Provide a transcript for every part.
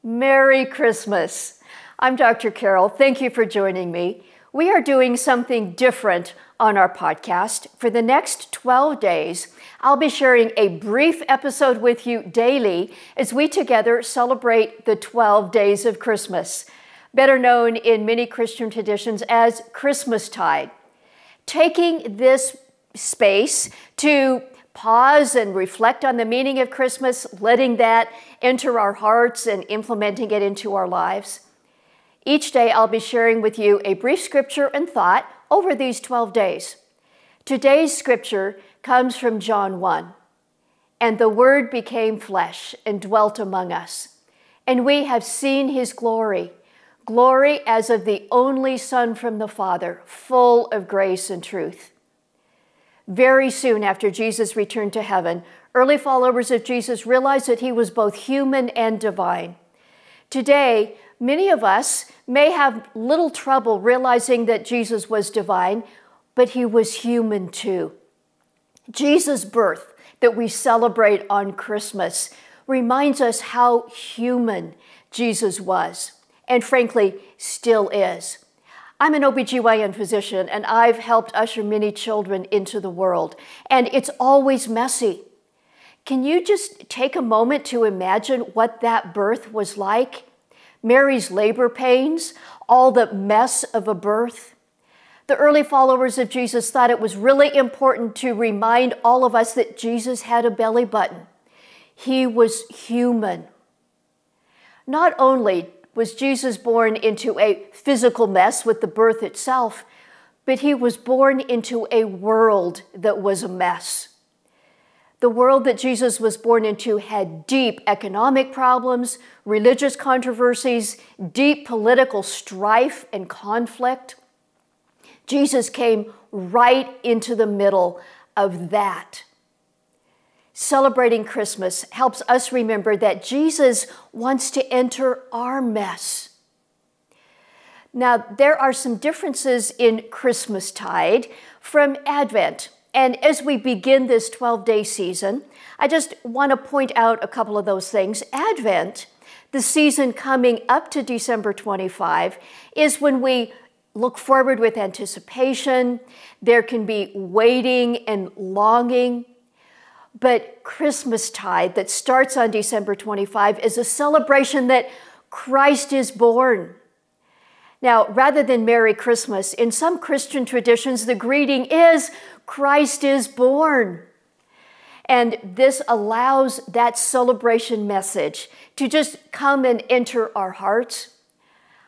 Merry Christmas. I'm Dr. Carol. Thank you for joining me. We are doing something different on our podcast. For the next 12 days, I'll be sharing a brief episode with you daily as we together celebrate the 12 days of Christmas, better known in many Christian traditions as Christmastide. Taking this space to pause and reflect on the meaning of Christmas, letting that enter our hearts and implementing it into our lives. Each day I'll be sharing with you a brief scripture and thought over these 12 days. Today's scripture comes from John 1. And the Word became flesh and dwelt among us. And we have seen his glory, glory as of the only Son from the Father, full of grace and truth. Very soon after Jesus returned to heaven, early followers of Jesus realized that he was both human and divine. Today, many of us may have little trouble realizing that Jesus was divine, but he was human too. Jesus' birth that we celebrate on Christmas reminds us how human Jesus was, and frankly, still is. I'm an OBGYN physician, and I've helped usher many children into the world, and it's always messy. Can you just take a moment to imagine what that birth was like? Mary's labor pains, all the mess of a birth. The early followers of Jesus thought it was really important to remind all of us that Jesus had a belly button. He was human. Not only was Jesus born into a physical mess with the birth itself, but he was born into a world that was a mess. The world that Jesus was born into had deep economic problems, religious controversies, deep political strife and conflict. Jesus came right into the middle of that. Celebrating Christmas helps us remember that Jesus wants to enter our mess. Now, there are some differences in Christmastide from Advent. And as we begin this 12-day season, I just want to point out a couple of those things. Advent, the season coming up to December 25, is when we look forward with anticipation. There can be waiting and longing. But Christmastide, that starts on December 25, is a celebration that Christ is born. Now, rather than Merry Christmas, in some Christian traditions, the greeting is Christ is born. And this allows that celebration message to just come and enter our hearts.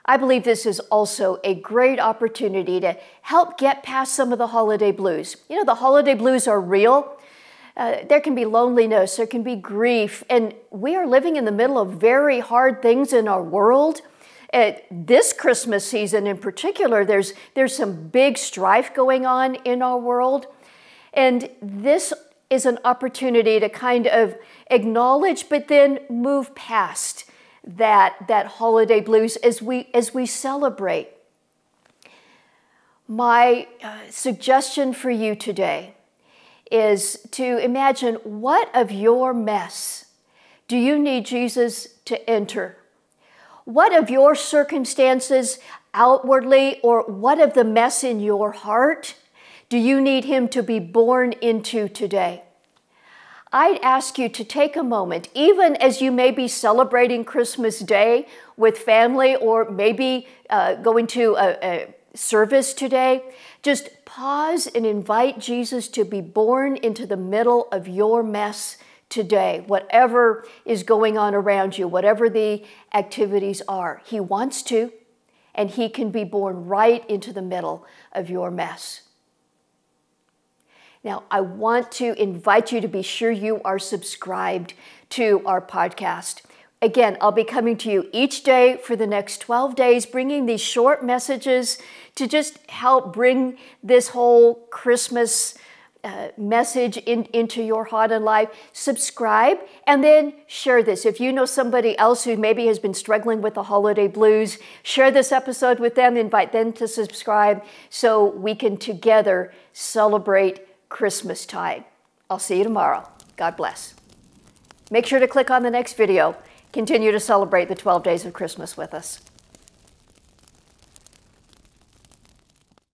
I believe this is also a great opportunity to help get past some of the holiday blues. You know, the holiday blues are real. There can be loneliness, there can be grief, and we are living in the middle of very hard things in our world. This Christmas season in particular, there's some big strife going on in our world, and this is an opportunity to kind of acknowledge, but then move past that holiday blues as we celebrate. My suggestion for you today is to imagine, what of your mess do you need Jesus to enter? What of your circumstances outwardly, or what of the mess in your heart do you need him to be born into today? I'd ask you to take a moment, even as you may be celebrating Christmas Day with family, or maybe going to a service today, just pause and invite Jesus to be born into the middle of your mess today. Whatever is going on around you, whatever the activities are, he wants to, and he can be born right into the middle of your mess. Now, I want to invite you to be sure you are subscribed to our podcast. Again, I'll be coming to you each day for the next 12 days, bringing these short messages to just help bring this whole Christmas message into your heart and life. Subscribe, and then share this. If you know somebody else who maybe has been struggling with the holiday blues, share this episode with them, invite them to subscribe so we can together celebrate Christmastide. I'll see you tomorrow. God bless. Make sure to click on the next video. Continue to celebrate the 12 days of Christmas with us.